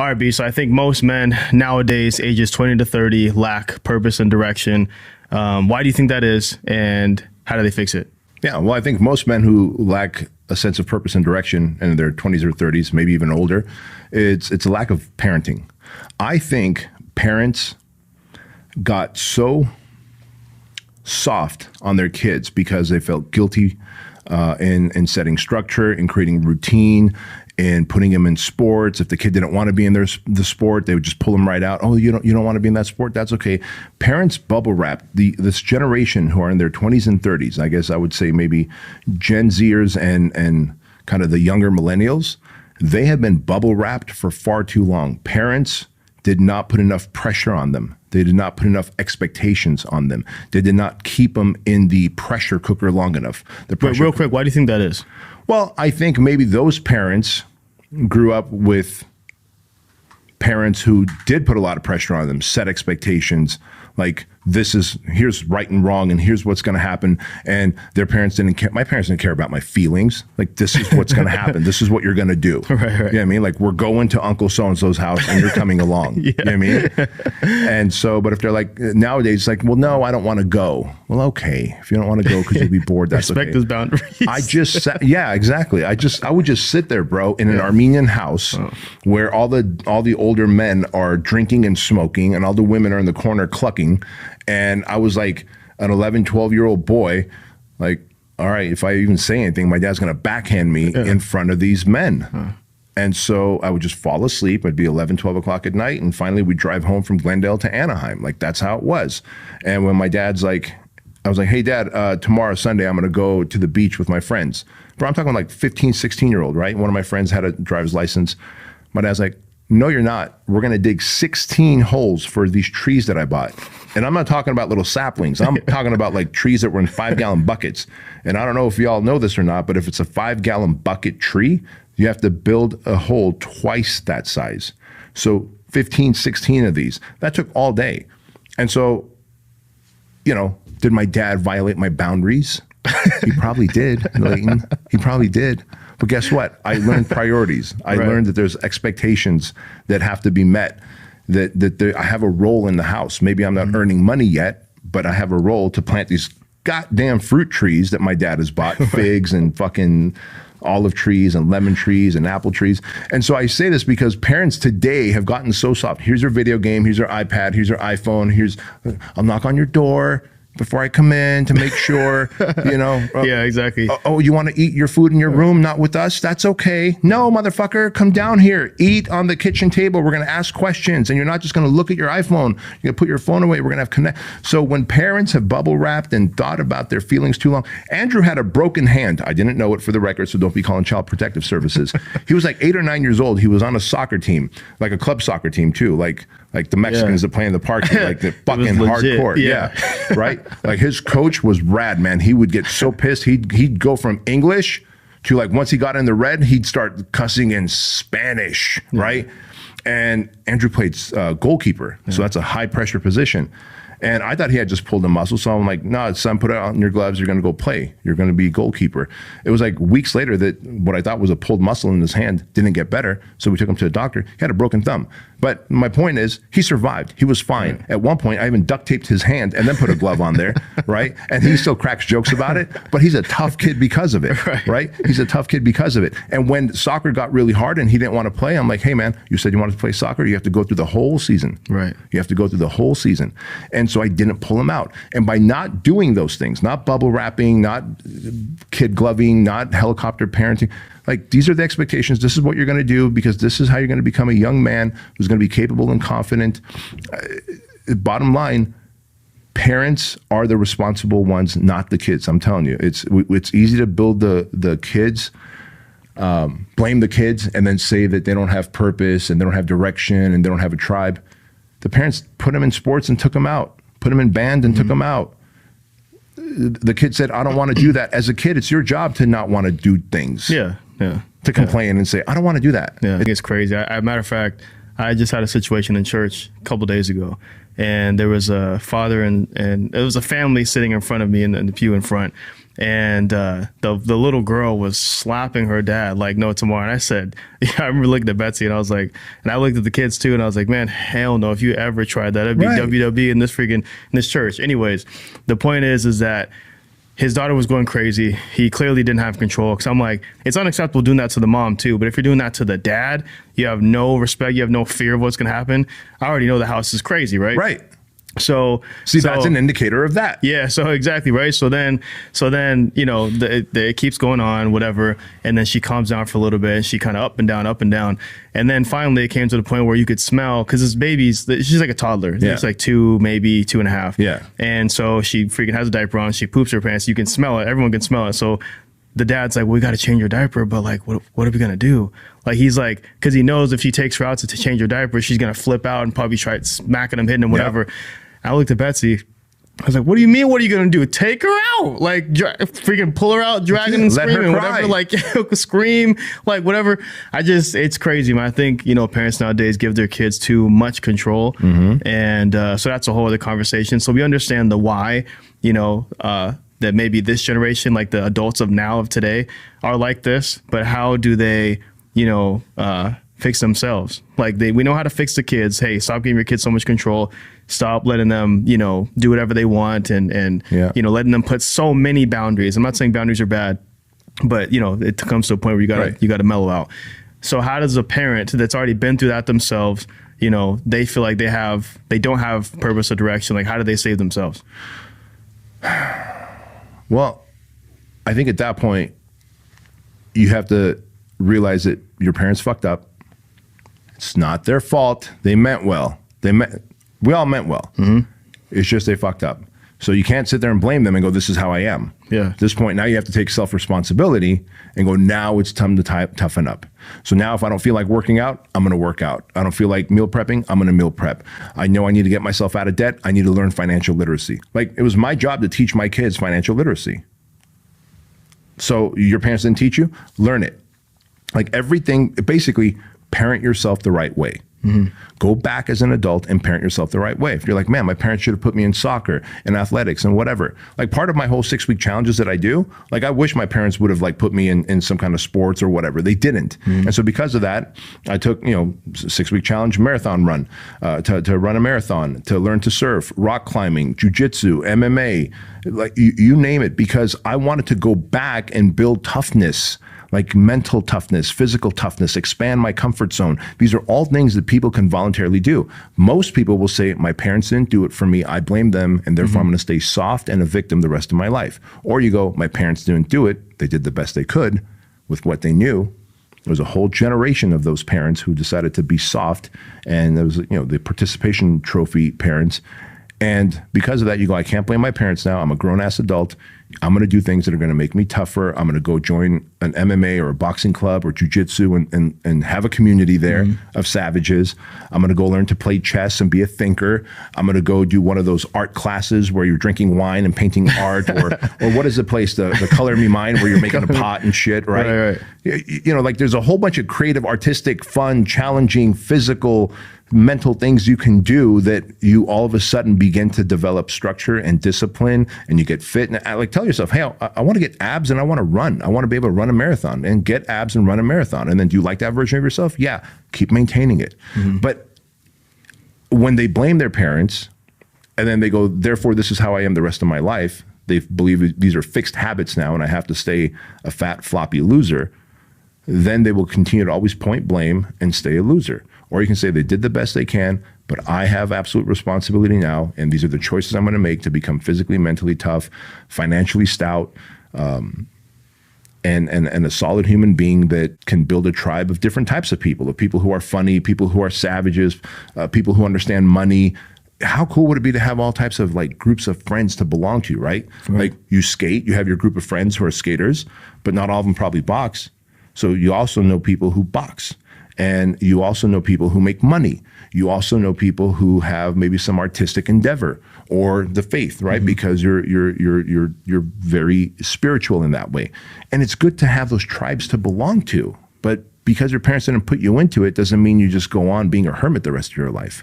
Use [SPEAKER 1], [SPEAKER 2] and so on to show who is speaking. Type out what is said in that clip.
[SPEAKER 1] All right, B. So I think most men nowadays, ages 20 to 30, lack purpose and direction. Why do you think that is, and how do they fix it?
[SPEAKER 2] Yeah, well, I think most men who lack a sense of purpose and direction in their 20s or 30s, maybe even older, it's a lack of parenting. I think parents got so soft on their kids because they felt guilty in setting structure, in creating routine, and putting them in sports. If the kid didn't want to be in the sport, they would just pull them right out. Oh, you don't want to be in that sport? That's okay. Parents bubble wrap this generation who are in their 20s and 30s. I guess I would say maybe Gen Zers and kind of the younger millennials. They have been bubble wrapped for far too long. Parents did not put enough pressure on them. They did not put enough expectations on them. They did not keep them in the pressure cooker long enough.
[SPEAKER 1] Real quick, why do you think that is?
[SPEAKER 2] Well, I think maybe those parents grew up with parents who did put a lot of pressure on them, set expectations, like here's right and wrong, and here's what's going to happen. And their parents didn't care. My parents didn't care about my feelings. Like, this is what's going to happen. This is what you're going to do.
[SPEAKER 1] Right.
[SPEAKER 2] You know what I mean? Like, we're going to Uncle So-and-so's house and you're coming along. Yeah. You know what I mean? And so, but if they're like, nowadays, it's like, well, no, I don't want to go. Well, okay. If you don't want to go because you'll be bored, that's
[SPEAKER 1] Respect
[SPEAKER 2] okay.
[SPEAKER 1] those boundaries.
[SPEAKER 2] Yeah, exactly. I would just sit there, bro, in an Armenian house where all the older men are drinking and smoking and all the women are in the corner clucking. And I was like an 11, 12-year-old boy, like, all right, if I even say anything, my dad's going to backhand me in front of these men. And so I would just fall asleep. It'd be 11, 12 o'clock at night. And finally, we'd drive home from Glendale to Anaheim. Like, that's how it was. And when my dad's like, I was like, hey, Dad, tomorrow, Sunday, I'm going to go to the beach with my friends. Bro, I'm talking like 15, 16-year-old, right? One of my friends had a driver's license. My dad's like, no, you're not. We're going to dig 16 holes for these trees that I bought. And I'm not talking about little saplings. I'm talking about like trees that were in 5-gallon buckets. And I don't know if y'all know this or not, but if it's a 5-gallon bucket tree, you have to build a hole twice that size. So 15, 16 of these. That took all day. And so, you know, did my dad violate my boundaries? He probably did, Leighton. He probably did. But guess what? I learned priorities. I learned that there's expectations that have to be met, that I have a role in the house. Maybe I'm not earning money yet, but I have a role to plant these goddamn fruit trees that my dad has bought, figs and fucking olive trees and lemon trees and apple trees. And so I say this because parents today have gotten so soft. Here's your video game. Here's your iPad. Here's your iPhone. I'll knock on your door before I come in to make sure, you know.
[SPEAKER 1] Yeah, exactly.
[SPEAKER 2] Oh, you want to eat your food in your room, not with us? That's okay. No, motherfucker, come down here. Eat on the kitchen table. We're going to ask questions, and you're not just going to look at your iPhone. You're going to put your phone away. We're going to have connect. So when parents have bubble wrapped and thought about their feelings too long, Andrew had a broken hand. I didn't know it, for the record, so don't be calling Child Protective Services. He was like 8 or 9 years old. He was on a soccer team, like a club soccer team too, like the Mexicans that play in the park, like the fucking hardcore. Yeah. Right? Like, his coach was rad, man. He would get so pissed. He'd go from English to, like, once he got in the red, he'd start cussing in Spanish, right? And Andrew played goalkeeper. So that's a high pressure position. And I thought he had just pulled a muscle. So I'm like, no, son, put it on your gloves. You're going to go play. You're going to be goalkeeper. It was like weeks later that what I thought was a pulled muscle in his hand didn't get better. So we took him to the doctor. He had a broken thumb. But my point is, he survived. He was fine. Right. At one point, I even duct taped his hand and then put a glove on there, right? And he still cracks jokes about it, but he's a tough kid because of it, right? He's a tough kid because of it. And when soccer got really hard and he didn't want to play, I'm like, hey, man, you said you wanted to play soccer. You have to go through the whole season.
[SPEAKER 1] Right.
[SPEAKER 2] You have to go through the whole season. And so I didn't pull him out. And by not doing those things, not bubble wrapping, not kid gloving, not helicopter parenting, like, these are the expectations. This is what you're going to do because this is how you're going to become a young man who's going to be capable and confident. Bottom line, parents are the responsible ones, not the kids. I'm telling you, it's easy to build the kids, blame the kids, and then say that they don't have purpose and they don't have direction and they don't have a tribe. The parents put them in sports and took them out, put them in band and took them out. The kid said, I don't want to do that. As a kid, it's your job to not want to do things.
[SPEAKER 1] Yeah.
[SPEAKER 2] To complain and say, I don't want to do that.
[SPEAKER 1] Yeah, I think it's crazy. Matter of fact, I just had a situation in church a couple days ago, and there was a father and it was a family sitting in front of me in the pew in front. And the little girl was slapping her dad like no tomorrow. And I said, yeah, I remember looking at Betsy and I was like, and I looked at the kids too, and I was like, man, hell no, if you ever tried that, it'd be WWE in this church. Anyways, the point is that his daughter was going crazy. He clearly didn't have control, because I'm like, it's unacceptable doing that to the mom too. But if you're doing that to the dad, you have no respect, you have no fear of what's gonna happen. I already know the house is crazy, right?
[SPEAKER 2] Right.
[SPEAKER 1] So
[SPEAKER 2] that's an indicator of that.
[SPEAKER 1] Yeah. So exactly. Right. So then, you know, it keeps going on, whatever. And then she calms down for a little bit, and she kind of up and down. And then finally it came to the point where you could smell, because this baby's, she's like a toddler.
[SPEAKER 2] Yeah.
[SPEAKER 1] It's like 2, maybe 2.5.
[SPEAKER 2] Yeah. And
[SPEAKER 1] so she freaking has a diaper on. She poops her pants. You can smell it. Everyone can smell it. So the dad's like, well, we got to change your diaper, but like, what are we going to do? Like, he's like, because he knows if she takes her out to change her diaper, she's going to flip out and probably try smacking him, hitting him, whatever. Yeah. I looked at Betsy. I was like, what do you mean? What are you going to do? Take her out. Like, freaking pull her out, dragging and screaming, whatever. Like, scream, like, whatever. It's crazy, man. I think, you know, parents nowadays give their kids too much control. And so that's a whole other conversation. So we understand the why, you know, that maybe this generation, like the adults of now, of today, are like this. But how do they, you know, fix themselves? Like, we know how to fix the kids. Hey, stop giving your kids so much control. Stop letting them, you know, do whatever they want, and you know, letting them put so many boundaries. I'm not saying boundaries are bad, but you know, it comes to a point where you gotta mellow out. So how does a parent that's already been through that themselves, you know, they feel like they don't have purpose or direction, like how do they save themselves?
[SPEAKER 2] Well, I think at that point you have to realize that your parents fucked up. It's not their fault. They meant well. We all meant well. It's just they fucked up. So you can't sit there and blame them and go, this is how I am. Yeah. At this point, now you have to take self-responsibility and go, now it's time to toughen up. So now if I don't feel like working out, I'm going to work out. I don't feel like meal prepping, I'm going to meal prep. I know I need to get myself out of debt. I need to learn financial literacy. Like, it was my job to teach my kids financial literacy. So your parents didn't teach you? Learn it. Like, everything, basically, parent yourself the right way. Go back as an adult and parent yourself the right way. If you're like, man, my parents should have put me in soccer and athletics and whatever. Like, part of my whole 6-week challenges that I do, like, I wish my parents would have like put me in some kind of sports or whatever. They didn't. And so because of that, I took, you know, 6-week challenge marathon run, to run a marathon, to learn to surf, rock climbing, jujitsu, MMA, like you name it, because I wanted to go back and build toughness, like mental toughness, physical toughness, expand my comfort zone. These are all things that people can voluntarily do. Most people will say, my parents didn't do it for me, I blame them, and therefore I'm gonna stay soft and a victim the rest of my life. Or you go, my parents didn't do it, they did the best they could with what they knew. There was a whole generation of those parents who decided to be soft, and there was, you know, the participation trophy parents. And because of that, you go, I can't blame my parents now. I'm a grown-ass adult. I'm going to do things that are going to make me tougher. I'm going to go join an MMA or a boxing club or jujitsu and have a community there of savages. I'm going to go learn to play chess and be a thinker. I'm going to go do one of those art classes where you're drinking wine and painting art, or what is the place, the Color Me Mine, where you're making a pot and shit, right? You know, like, there's a whole bunch of creative, artistic, fun, challenging, physical, mental things you can do that you all of a sudden begin to develop structure and discipline, and you get fit. And like, tell yourself, hey, I want to get abs and I want to run. I want to be able to run a marathon and get abs and run a marathon. And then, do you like that version of yourself? Yeah, keep maintaining it. But when they blame their parents and then they go, therefore this is how I am the rest of my life, they believe these are fixed habits now and I have to stay a fat, floppy loser, then they will continue to always point blame and stay a loser. Or you can say they did the best they can, but I have absolute responsibility now, and these are the choices I'm going to make to become physically, mentally tough, financially stout, and a solid human being that can build a tribe of different types of people who are funny, people who are savages, people who understand money. How cool would it be to have all types of like groups of friends to belong to, right? Like, you skate, you have your group of friends who are skaters, but not all of them probably box. So you also know people who box. And you also know people who make money. You also know people who have maybe some artistic endeavor or the faith, right? Because you're very spiritual in that way. And it's good to have those tribes to belong to. But because your parents didn't put you into it doesn't mean you just go on being a hermit the rest of your life.